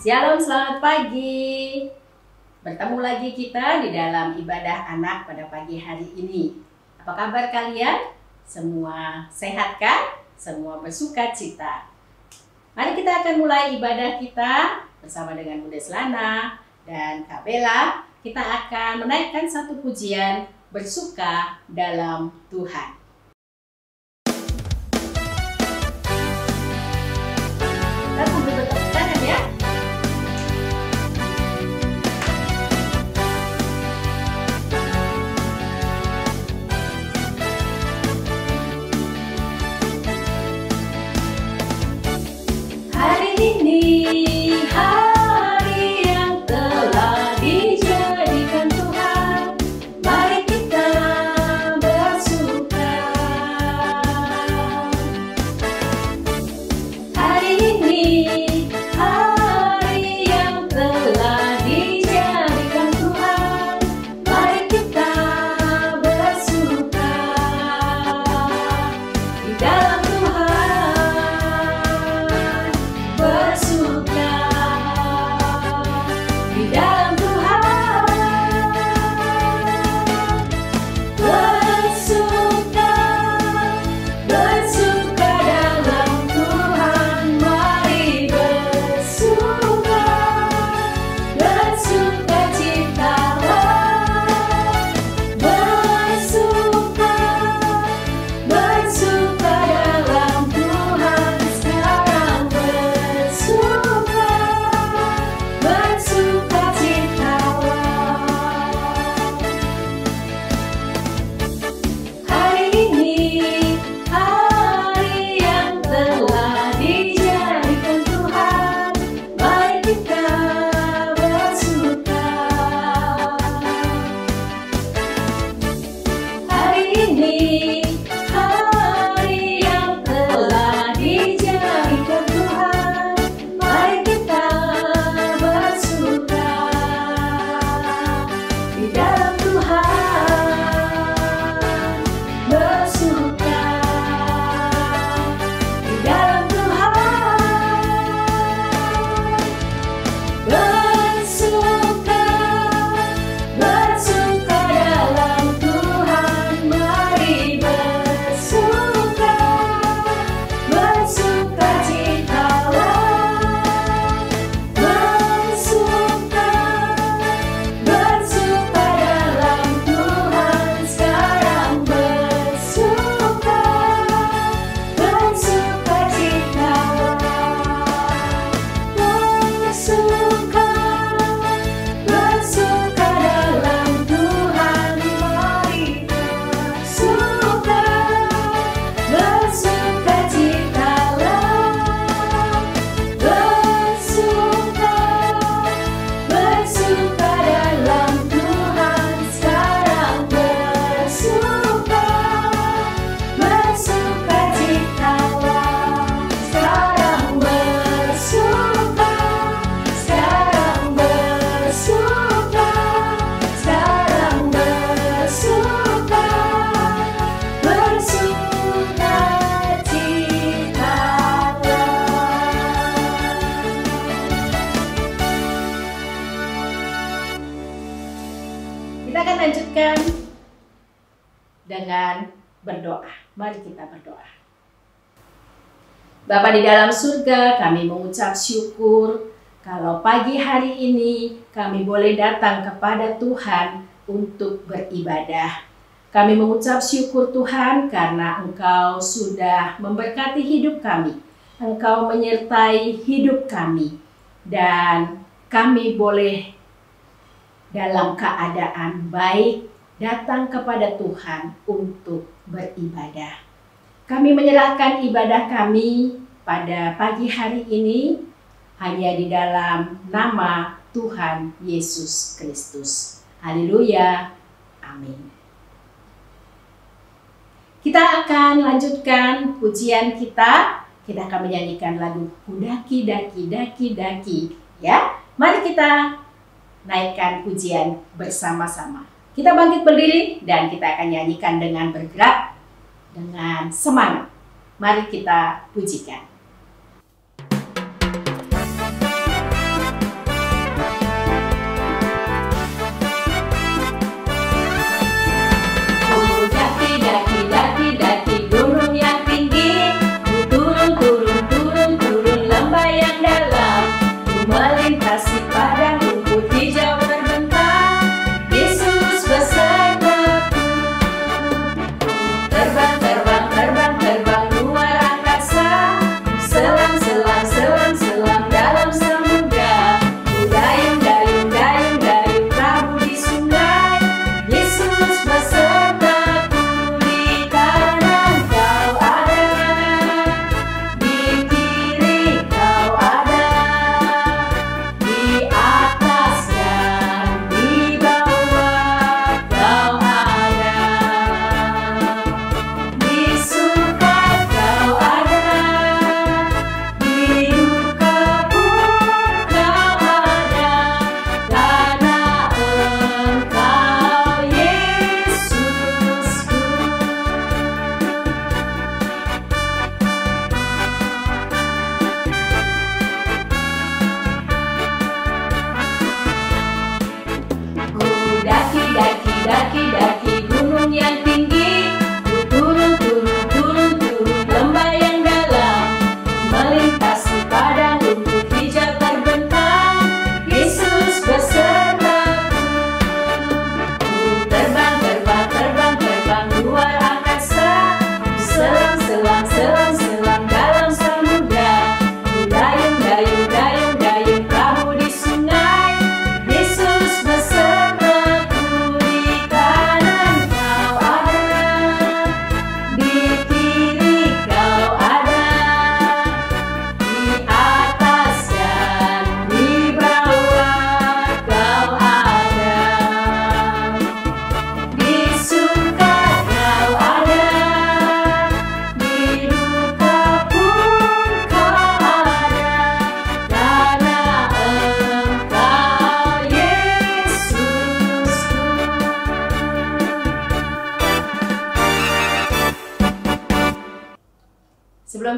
Shalom, selamat pagi. Bertemu lagi kita di dalam ibadah anak pada pagi hari ini. Apa kabar kalian? Semua sehat kan? Semua bersuka cita. Mari kita akan mulai ibadah kita bersama dengan Bunda Selana dan Kak Bella. Kita akan menaikkan satu pujian bersuka dalam Tuhan. Kita sambil bertepuk tangan ya. Hari ini hari yang telah dijadikan Tuhan, mari kita bersuka. Hari ini hari yang telah dijadikan Tuhan, mari kita bersuka di dalam Tuhan, bersuka di dalam Tuhan, bersuka, bersuka dalam Tuhan, mari bersuka, bersuka citalah, bersuka, bersuka dalam Tuhan sekarang, bersuka, bersuka citalah. Hari ini hari yang telah dijadikan Tuhan, mari kita bersuka. Hari ini hari yang telah dijadikan Tuhan, mari kita bersuka di dalam Tuhan, bersuka di dalam Tuhan, bersuka, bersuka dalam Tuhan, mari bersuka, bersuka citalah, bersuka, bersuka dalam Tuhan sekarang, bersuka, bersuka citalah, bersuka, bersuka dalam Tuhan, mari bersuka, bersuka citalah, bersuka, bersuka dalam Tuhan sekarang, bersuka, bersuka citalah, sekarang bersuka, sekarang bersuka, sekarang bersuka, bersuka citalah. Kita akan lanjutkan dengan berdoa. Mari kita berdoa. Bapa di dalam surga, kami mengucap syukur kalau pagi hari ini kami boleh datang kepada Tuhan untuk beribadah. Kami mengucap syukur Tuhan karena Engkau sudah memberkati hidup kami. Engkau menyertai hidup kami. Dan kami boleh dalam keadaan baik datang kepada Tuhan untuk beribadah. Kami menyerahkan ibadah kami pada pagi hari ini hanya di dalam nama Tuhan Yesus Kristus. Haleluya. Amin. Kita akan lanjutkan pujian kita. Kita akan menyanyikan lagu Kudaki Daki Daki Daki. Ya, mari kita naikkan pujian bersama-sama. Kita bangkit berdiri dan kita akan nyanyikan dengan bergerak, dengan semangat. Mari kita pujikan.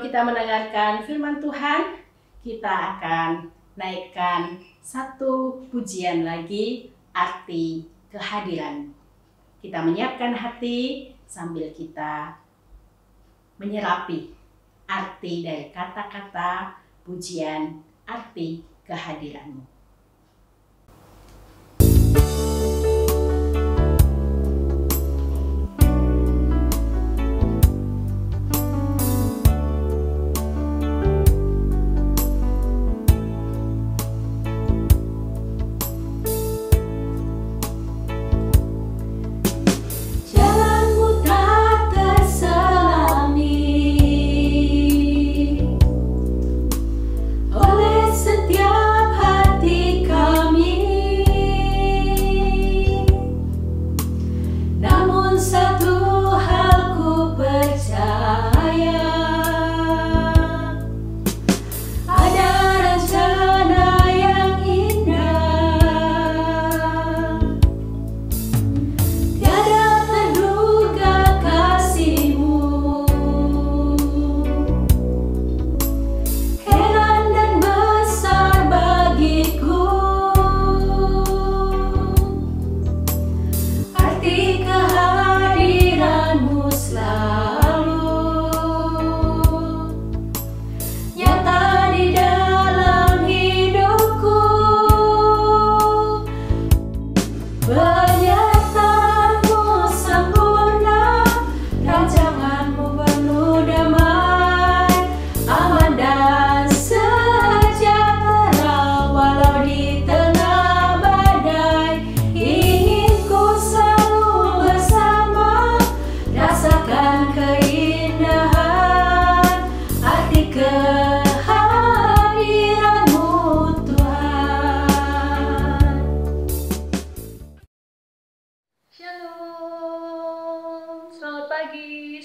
kita mendengarkan firman Tuhan, kita akan naikkan satu pujian lagi, arti kehadiran. Kita menyiapkan hati sambil kita menyerapi arti dari kata-kata pujian, arti kehadiranmu.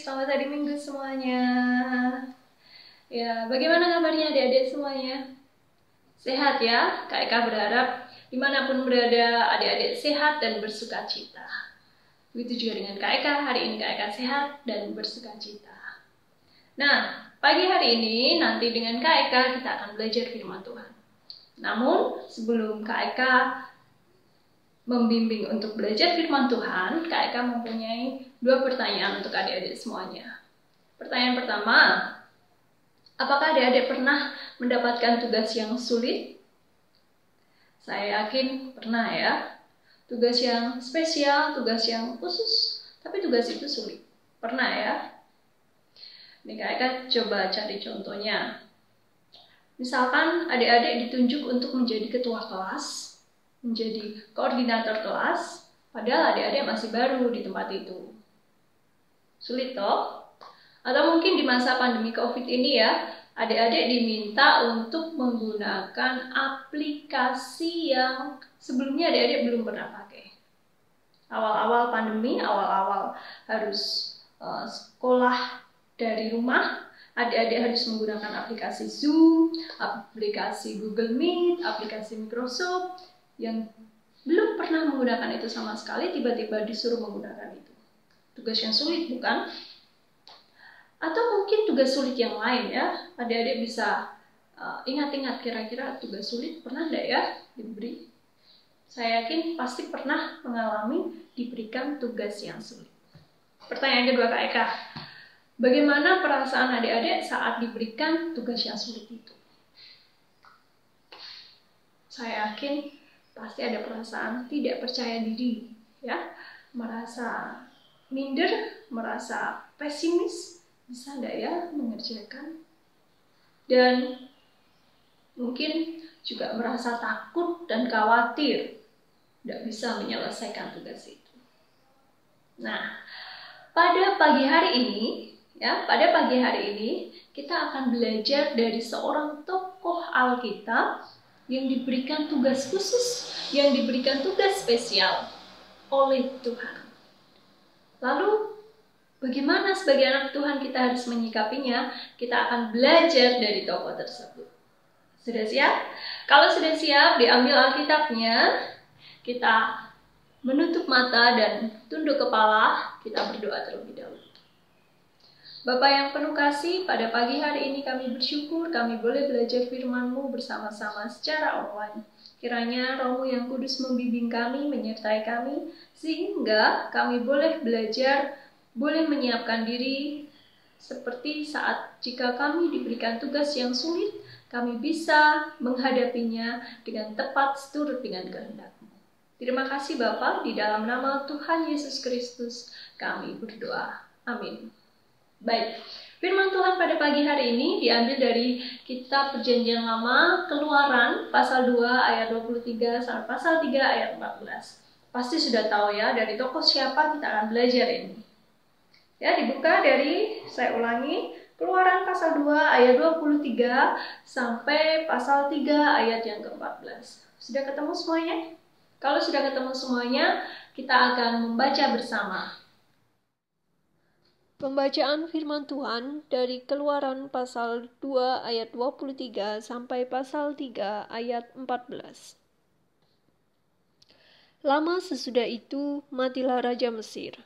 Selamat hari Minggu semuanya. Ya, bagaimana kabarnya adik-adik semuanya? Sehat ya? Kak Eka berharap dimanapun berada adik-adik sehat dan bersuka cita. Begitu juga dengan Kak Eka, hari ini Kak Eka sehat dan bersuka cita. Nah, pagi hari ini nanti dengan Kak Eka kita akan belajar firman Tuhan. Namun, sebelum Kak Eka membimbing untuk belajar firman Tuhan, Kak Eka mempunyai 2 pertanyaan untuk adik-adik semuanya. Pertanyaan pertama, apakah adik-adik pernah mendapatkan tugas yang sulit? Saya yakin pernah ya. Tugas yang spesial, tugas yang khusus, tapi tugas itu sulit. Pernah ya? Ini Kak Eka coba cari contohnya. Misalkan adik-adik ditunjuk untuk menjadi ketua kelas, menjadi koordinator kelas, padahal adik-adik masih baru di tempat itu. Sulit toh? Atau mungkin di masa pandemi COVID ini ya, adik-adik diminta untuk menggunakan aplikasi yang sebelumnya adik-adik belum pernah pakai. Awal-awal pandemi, awal-awal harus sekolah dari rumah, adik-adik harus menggunakan aplikasi Zoom, aplikasi Google Meet, aplikasi Microsoft, yang belum pernah menggunakan itu sama sekali, tiba-tiba disuruh menggunakan itu. Tugas yang sulit, bukan? Atau mungkin tugas sulit yang lain ya. Adik-adik bisa ingat-ingat kira-kira tugas sulit pernah enggak ya diberi? Saya yakin pasti pernah mengalami diberikan tugas yang sulit. Pertanyaan kedua Kak Eka, bagaimana perasaan adik-adik saat diberikan tugas yang sulit itu? Saya yakin pasti ada perasaan tidak percaya diri, ya, merasa minder, merasa pesimis, bisa enggak ya mengerjakan? Dan mungkin juga merasa takut dan khawatir tidak bisa menyelesaikan tugas itu. Nah, pada pagi hari ini kita akan belajar dari seorang tokoh Alkitab yang diberikan tugas khusus, yang diberikan tugas spesial oleh Tuhan. Lalu, bagaimana sebagai anak Tuhan kita harus menyikapinya? Kita akan belajar dari tokoh tersebut. Sudah siap? Kalau sudah siap, diambil Alkitabnya, kita menutup mata dan tunduk kepala, kita berdoa terlebih dahulu. Bapa yang penuh kasih, pada pagi hari ini kami bersyukur kami boleh belajar firman-Mu bersama-sama secara online. Kiranya Roh-Mu yang kudus membimbing kami, menyertai kami, sehingga kami boleh belajar, boleh menyiapkan diri seperti saat jika kami diberikan tugas yang sulit, kami bisa menghadapinya dengan tepat seturut dengan kehendak-Mu. Terima kasih Bapa, di dalam nama Tuhan Yesus Kristus kami berdoa. Amin. Baik, firman Tuhan pada pagi hari ini diambil dari kitab Perjanjian Lama, Keluaran pasal 2 ayat 23 sampai pasal 3 ayat 14. Pasti sudah tahu ya dari tokoh siapa kita akan belajar ini. Ya, dibuka dari, saya ulangi, Keluaran pasal 2 ayat 23 sampai pasal 3 ayat yang ke-14. Sudah ketemu semuanya? Kalau sudah ketemu semuanya, kita akan membaca bersama. Pembacaan firman Tuhan dari Keluaran pasal 2 ayat 23 sampai pasal 3 ayat 14. Lama sesudah itu matilah Raja Mesir.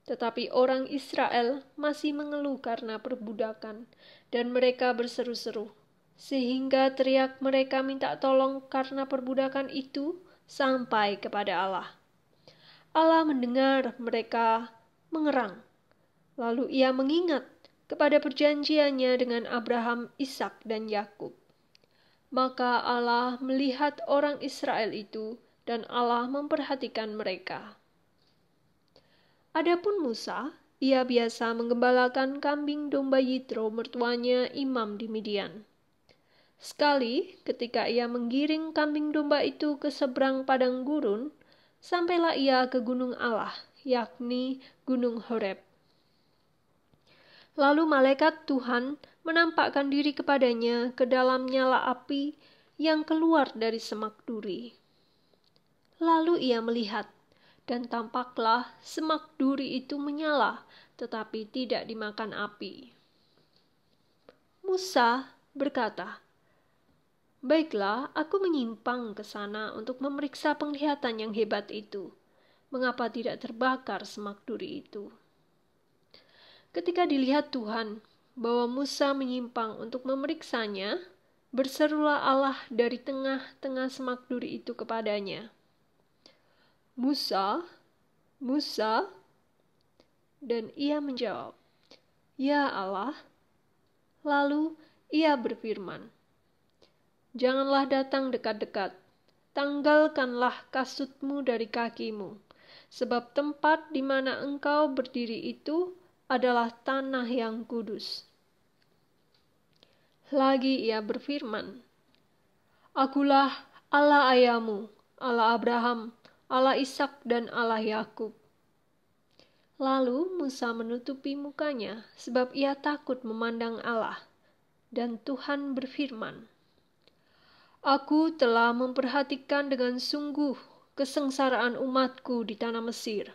Tetapi orang Israel masih mengeluh karena perbudakan, dan mereka berseru-seru, sehingga teriak mereka minta tolong karena perbudakan itu sampai kepada Allah. Allah mendengar mereka mengerang. Lalu ia mengingat kepada perjanjiannya dengan Abraham, Ishak, dan Yakub. Maka Allah melihat orang Israel itu, dan Allah memperhatikan mereka. Adapun Musa, ia biasa menggembalakan kambing domba Yitro mertuanya imam di Midian. Sekali ketika ia menggiring kambing domba itu ke seberang padang gurun, sampailah ia ke gunung Allah, yakni Gunung Horeb. Lalu malaikat Tuhan menampakkan diri kepadanya ke dalam nyala api yang keluar dari semak duri. Lalu ia melihat, dan tampaklah semak duri itu menyala, tetapi tidak dimakan api. Musa berkata, "Baiklah, aku menyimpang ke sana untuk memeriksa penglihatan yang hebat itu. Mengapa tidak terbakar semak duri itu?" Ketika dilihat Tuhan bahwa Musa menyimpang untuk memeriksanya, berserulah Allah dari tengah-tengah semak duri itu kepadanya, "Musa, Musa." Dan ia menjawab, "Ya Allah." Lalu ia berfirman, "Janganlah datang dekat-dekat, tanggalkanlah kasutmu dari kakimu, sebab tempat di mana engkau berdiri itu adalah tanah yang kudus." Lagi ia berfirman, "Akulah Allah ayahmu, Allah Abraham, Allah Ishak, dan Allah Yakub." Lalu Musa menutupi mukanya, sebab ia takut memandang Allah. Dan Tuhan berfirman, "Aku telah memperhatikan dengan sungguh kesengsaraan umatku di tanah Mesir.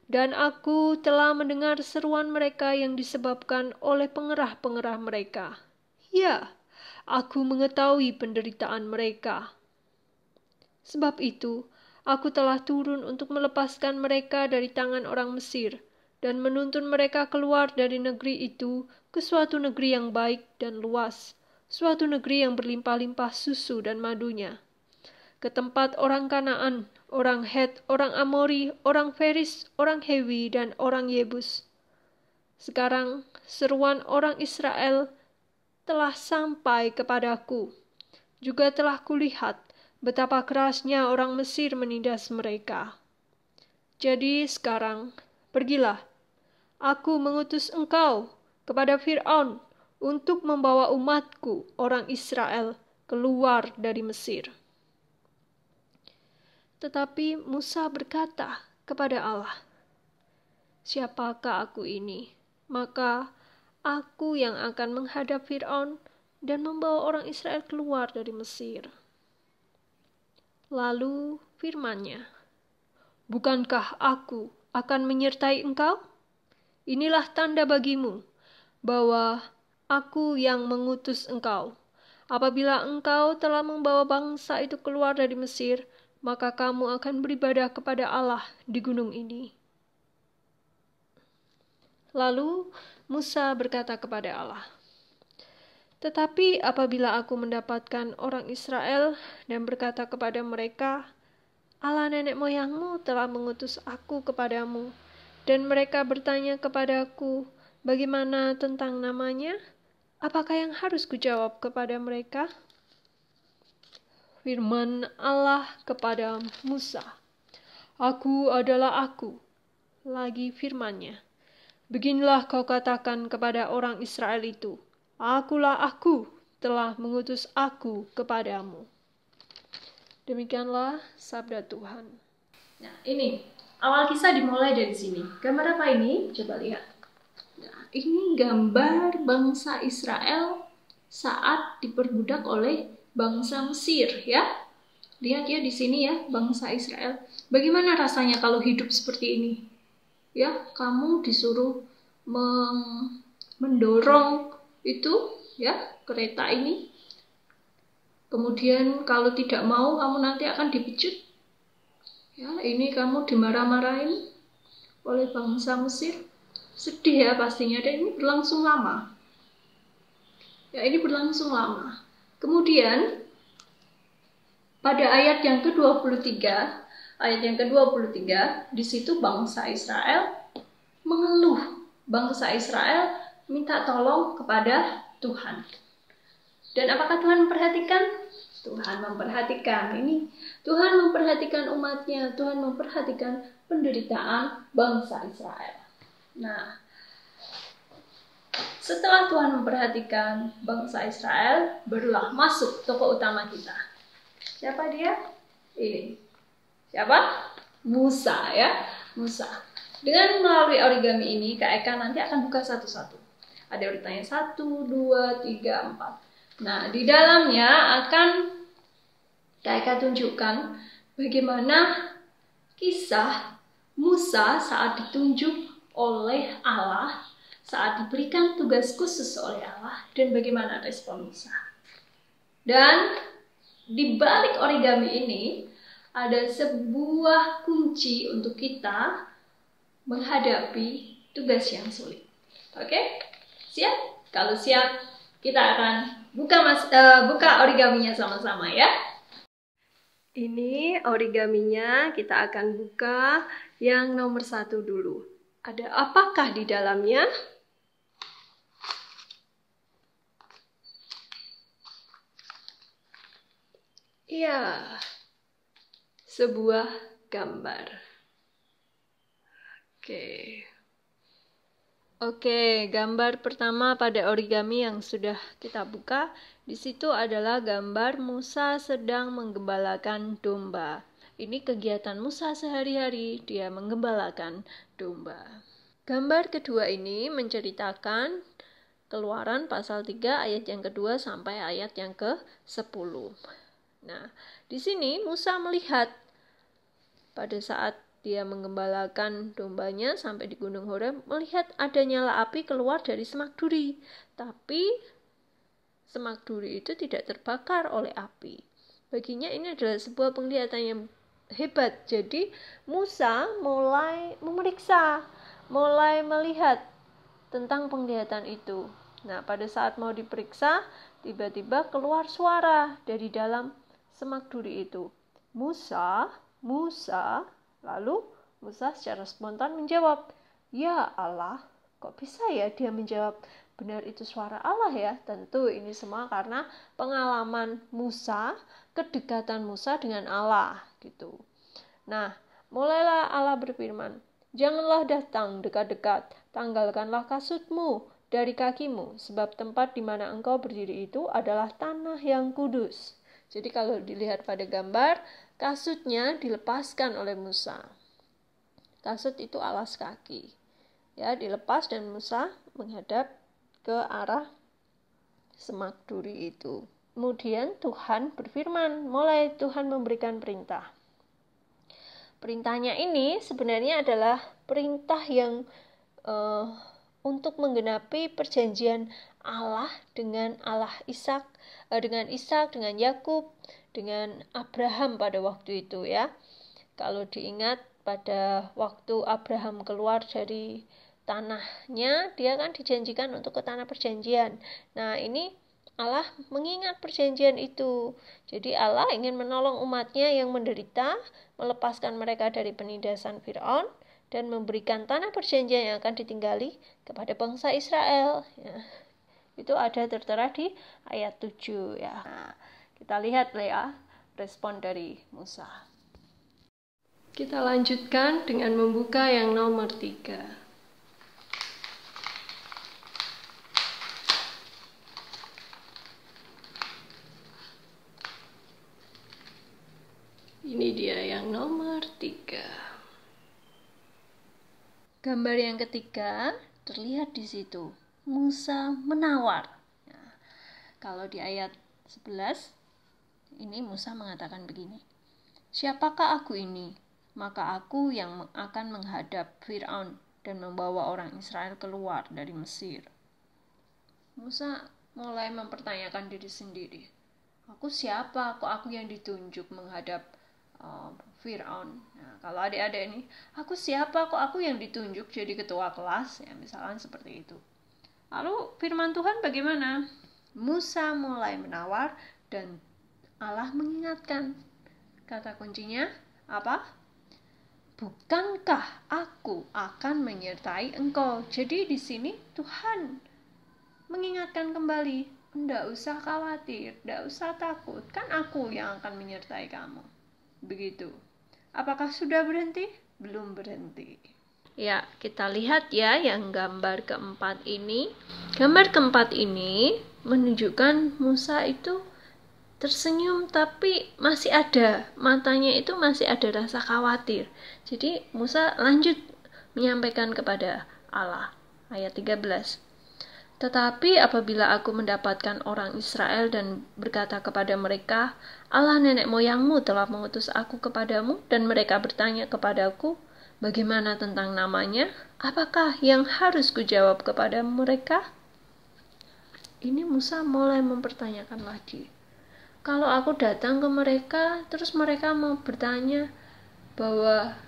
Dan aku telah mendengar seruan mereka yang disebabkan oleh pengerah-pengerah mereka. Ya, aku mengetahui penderitaan mereka. Sebab itu, aku telah turun untuk melepaskan mereka dari tangan orang Mesir dan menuntun mereka keluar dari negeri itu ke suatu negeri yang baik dan luas, suatu negeri yang berlimpah-limpah susu dan madunya, ke tempat orang Kanaan, orang Het, orang Amori, orang Feris, orang Hewi, dan orang Yebus. Sekarang seruan orang Israel telah sampai kepadaku. Juga telah kulihat betapa kerasnya orang Mesir menindas mereka. Jadi sekarang, pergilah, aku mengutus engkau kepada Fir'aun untuk membawa umatku, orang Israel, keluar dari Mesir." Tetapi Musa berkata kepada Allah, "Siapakah aku ini? Maka aku yang akan menghadap Fir'aun dan membawa orang Israel keluar dari Mesir." Lalu firman-Nya, "Bukankah aku akan menyertai engkau? Inilah tanda bagimu bahwa aku yang mengutus engkau. Apabila engkau telah membawa bangsa itu keluar dari Mesir, maka kamu akan beribadah kepada Allah di gunung ini." Lalu Musa berkata kepada Allah, "Tetapi apabila aku mendapatkan orang Israel dan berkata kepada mereka, Allah nenek moyangmu telah mengutus aku kepadamu, dan mereka bertanya kepadaku, bagaimana tentang namanya? Apakah yang harus kujawab kepada mereka?" Firman Allah kepada Musa, "Aku adalah aku." Lagi firman-Nya, "Beginilah kau katakan kepada orang Israel itu, Akulah aku, telah mengutus aku kepadamu." Demikianlah sabda Tuhan. Nah, ini awal kisah dimulai dari sini. Gambar apa ini? Coba lihat. Nah, ini gambar bangsa Israel saat diperbudak oleh bangsa Mesir, ya. Lihat ya di sini ya, bangsa Israel. Bagaimana rasanya kalau hidup seperti ini? Ya, kamu disuruh mendorong itu ya kereta ini. Kemudian kalau tidak mau kamu nanti akan dipecut. Ya, ini kamu dimarah-marahin oleh bangsa Mesir. Sedih ya pastinya, dan ini berlangsung lama. Ya, ini berlangsung lama. Kemudian pada ayat yang ke-23, di situ bangsa Israel mengeluh. Bangsa Israel minta tolong kepada Tuhan. Dan apakah Tuhan memperhatikan? Tuhan memperhatikan. Ini Tuhan memperhatikan umatnya, Tuhan memperhatikan penderitaan bangsa Israel. Nah, setelah Tuhan memperhatikan bangsa Israel, barulah masuk tokoh utama kita. Siapa dia? Ini. Siapa? Musa ya. Musa. Dengan melalui origami ini, Kak Eka nanti akan buka satu-satu. Ada urutannya 1, 2, 3, 4. Nah, di dalamnya akan Kak Eka tunjukkan bagaimana kisah Musa saat ditunjuk oleh Allah, saat diberikan tugas khusus oleh Allah, dan bagaimana respon Musa. Dan di balik origami ini ada sebuah kunci untuk kita menghadapi tugas yang sulit. Oke? Siap? Kalau siap, kita akan buka origaminya sama-sama ya. Ini origaminya kita akan buka yang nomor 1 dulu. Ada apakah di dalamnya? Ya, sebuah gambar. Oke, gambar pertama pada origami yang sudah kita buka, di situ adalah gambar Musa sedang menggembalakan domba. Ini kegiatan Musa sehari-hari, dia menggembalakan domba. Gambar kedua ini menceritakan Keluaran pasal 3 ayat yang kedua sampai ayat yang ke-10. Nah, di sini Musa melihat pada saat dia menggembalakan dombanya sampai di Gunung Horeb, melihat ada nyala api keluar dari semak duri. Tapi semak duri itu tidak terbakar oleh api. Baginya ini adalah sebuah penglihatan yang hebat. Jadi Musa mulai memeriksa, mulai melihat tentang penglihatan itu. Nah, pada saat mau diperiksa, tiba-tiba keluar suara dari dalam semak duri itu. Musa, Musa. Lalu Musa secara spontan menjawab, "Ya Allah." Kok bisa ya dia menjawab, "Benar itu suara Allah ya?" Tentu ini semua karena pengalaman Musa, kedekatan Musa dengan Allah gitu. Nah, mulailah Allah berfirman, "Janganlah datang dekat-dekat, tanggalkanlah kasutmu dari kakimu, sebab tempat di mana engkau berdiri itu adalah tanah yang kudus." Jadi kalau dilihat pada gambar, kasutnya dilepaskan oleh Musa. Kasut itu alas kaki. Ya, dilepas dan Musa menghadap ke arah semak duri itu. Kemudian Tuhan berfirman, mulai Tuhan memberikan perintah. Perintahnya ini sebenarnya adalah perintah yang untuk menggenapi perjanjian Allah dengan Ishak, dengan Yakub, dengan Abraham pada waktu itu ya. Kalau diingat pada waktu Abraham keluar dari tanahnya, dia kan dijanjikan untuk ke tanah perjanjian. Nah, ini Allah mengingat perjanjian itu. Jadi Allah ingin menolong umatnya yang menderita, melepaskan mereka dari penindasan Fir'aun, dan memberikan tanah perjanjian yang akan ditinggali kepada bangsa Israel. Ya, itu ada tertera di ayat 7 ya. Nah, kita lihat ya respon dari Musa. Kita lanjutkan dengan membuka yang nomor 3. Ini dia yang nomor 3. Gambar yang ketiga terlihat di situ. Musa menawar. Nah, kalau di ayat 11, ini Musa mengatakan begini. Siapakah aku ini? Maka aku yang akan menghadap Fir'aun dan membawa orang Israel keluar dari Mesir. Musa mulai mempertanyakan diri sendiri. Aku siapa? Kok aku yang ditunjuk menghadap Fir'aun? Nah, kalau adik-adik ini, aku siapa? Kok aku yang ditunjuk jadi ketua kelas? Ya, misalnya seperti itu. Lalu firman Tuhan bagaimana? Musa mulai menawar dan Allah mengingatkan. Kata kuncinya apa? Bukankah aku akan menyertai engkau? Jadi di sini Tuhan mengingatkan kembali, tidak usah khawatir, tidak usah takut, kan aku yang akan menyertai kamu. Begitu. Apakah sudah berhenti? Belum berhenti. Ya, kita lihat ya yang gambar keempat ini. Gambar keempat ini menunjukkan Musa itu tersenyum, tapi masih ada, matanya itu masih ada rasa khawatir. Jadi Musa lanjut menyampaikan kepada Allah. Ayat 13. Tetapi apabila aku mendapatkan orang Israel dan berkata kepada mereka, Allah nenek moyangmu telah mengutus aku kepadamu, dan mereka bertanya kepadaku, bagaimana tentang namanya? Apakah yang harus kujawab kepada mereka? Ini Musa mulai mempertanyakan lagi. Kalau aku datang ke mereka, terus mereka mau bertanya bahwa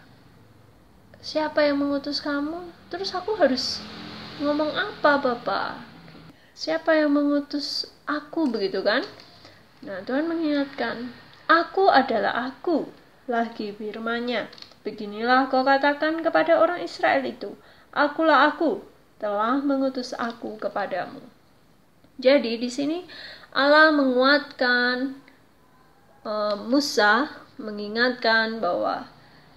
siapa yang mengutus kamu? Terus aku harus ngomong apa, Bapak? Siapa yang mengutus aku, begitu kan? Nah, Tuhan mengingatkan, aku adalah aku. Lagi firman-Nya, beginilah kau katakan kepada orang Israel itu, akulah aku, telah mengutus aku kepadamu. Jadi di sini Allah menguatkan Musa, mengingatkan bahwa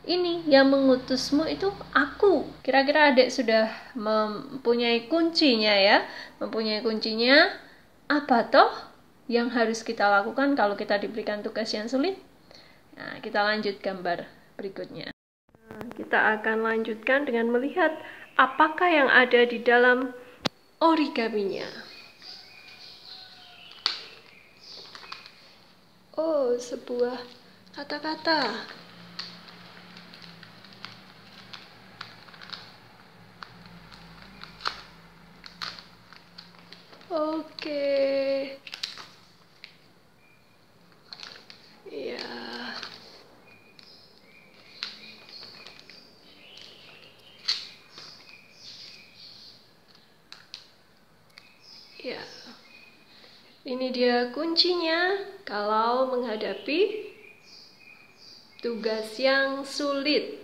ini yang mengutusmu itu aku. Kira-kira adik sudah mempunyai kuncinya ya. Mempunyai kuncinya apa toh yang harus kita lakukan kalau kita diberikan tugas yang sulit? Nah, kita lanjut gambar berikutnya. Nah, kita akan lanjutkan dengan melihat apakah yang ada di dalam origaminya. Oh, sebuah kata-kata. Oke. Ya. Ya. Ini dia kuncinya kalau menghadapi tugas yang sulit.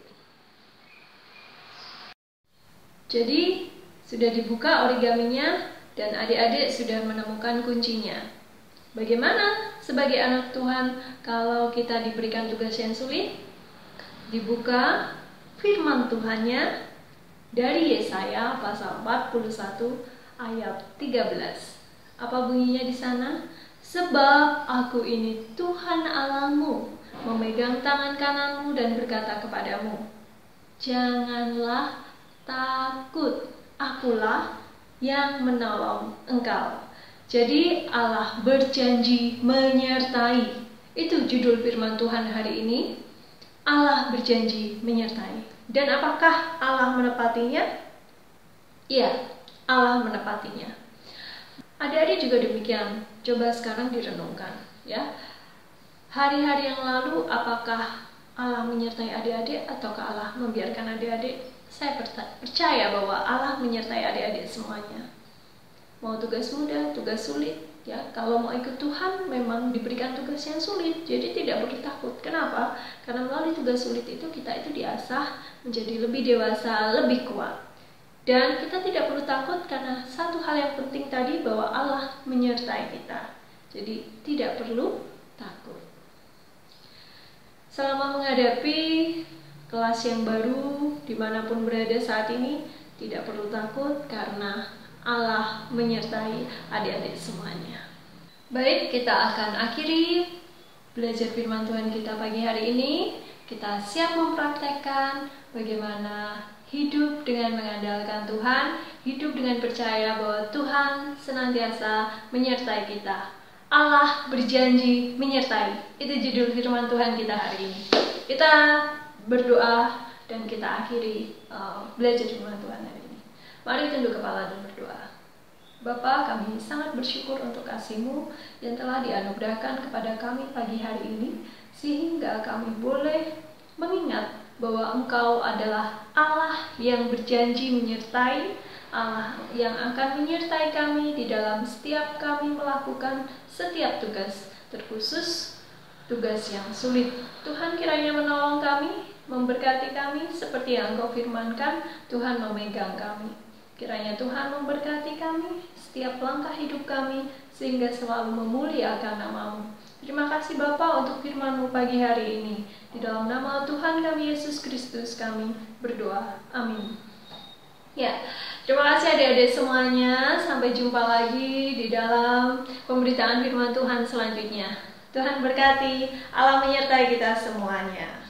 Jadi, sudah dibuka origaminya dan adik-adik sudah menemukan kuncinya. Bagaimana sebagai anak Tuhan kalau kita diberikan tugas yang sulit? Dibuka firman Tuhannya dari Yesaya pasal 41 ayat 13. Apa bunyinya di sana? Sebab aku ini Tuhan Allahmu, memegang tangan kananmu dan berkata kepadamu, janganlah takut, akulah yang menolong engkau. Jadi Allah berjanji menyertai. Itu judul firman Tuhan hari ini. Allah berjanji menyertai. Dan apakah Allah menepatinya? Iya, Allah menepatinya. Adik-adik juga demikian. Coba sekarang direnungkan, ya. Hari-hari yang lalu apakah Allah menyertai adik-adik ataukah Allah membiarkan adik-adik? Saya percaya bahwa Allah menyertai adik-adik semuanya. Mau tugas mudah, tugas sulit, ya kalau mau ikut Tuhan memang diberikan tugas yang sulit, jadi tidak perlu takut. Kenapa? Karena melalui tugas sulit itu kita itu diasah menjadi lebih dewasa, lebih kuat. Dan kita tidak perlu takut karena satu hal yang penting tadi, bahwa Allah menyertai kita. Jadi tidak perlu takut. Selama menghadapi kelas yang baru dimanapun berada saat ini, tidak perlu takut karena Allah menyertai adik-adik semuanya. Baik, kita akan akhiri belajar firman Tuhan kita pagi hari ini. Kita siap mempraktekkan bagaimana hidup dengan mengandalkan Tuhan, hidup dengan percaya bahwa Tuhan senantiasa menyertai kita. Allah berjanji menyertai. Itu judul firman Tuhan kita hari ini. Kita berdoa dan kita akhiri belajar firman Tuhan hari ini. Mari tunduk kepala dan berdoa. Bapa, kami sangat bersyukur untuk kasih-Mu yang telah dianugerahkan kepada kami pagi hari ini, sehingga kami boleh mengingat bahwa Engkau adalah Allah yang berjanji menyertai, Allah yang akan menyertai kami di dalam setiap kami melakukan setiap tugas, terkhusus tugas yang sulit. Tuhan kiranya menolong kami, memberkati kami seperti yang Engkau firmankan. Tuhan memegang kami. Kiranya Tuhan memberkati kami setiap langkah hidup kami, sehingga selalu memuliakan nama-Mu. Terima kasih Bapa untuk firman-Mu pagi hari ini. Di dalam nama Tuhan kami Yesus Kristus kami berdoa. Amin. Ya, terima kasih adik-adik semuanya. Sampai jumpa lagi di dalam pemberitaan firman Tuhan selanjutnya. Tuhan berkati, Allah menyertai kita semuanya.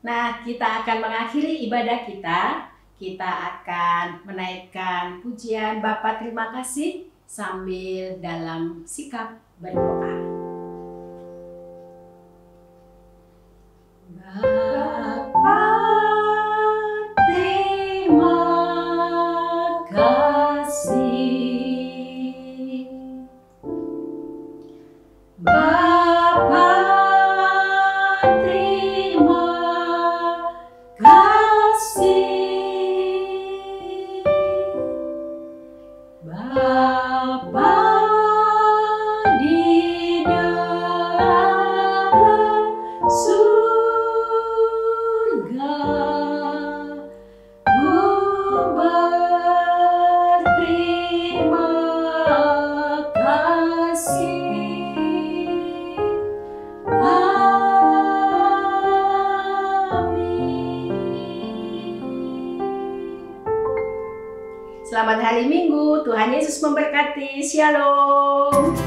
Nah, kita akan mengakhiri ibadah kita. Kita akan menaikkan pujian Bapa terima kasih sambil dalam sikap berdoa. Bapa terima kasih. Bapa terima kasih. Bapa di dalam surga, Ku berterima kasih. Selamat hari Minggu, Tuhan Yesus memberkati. Shalom.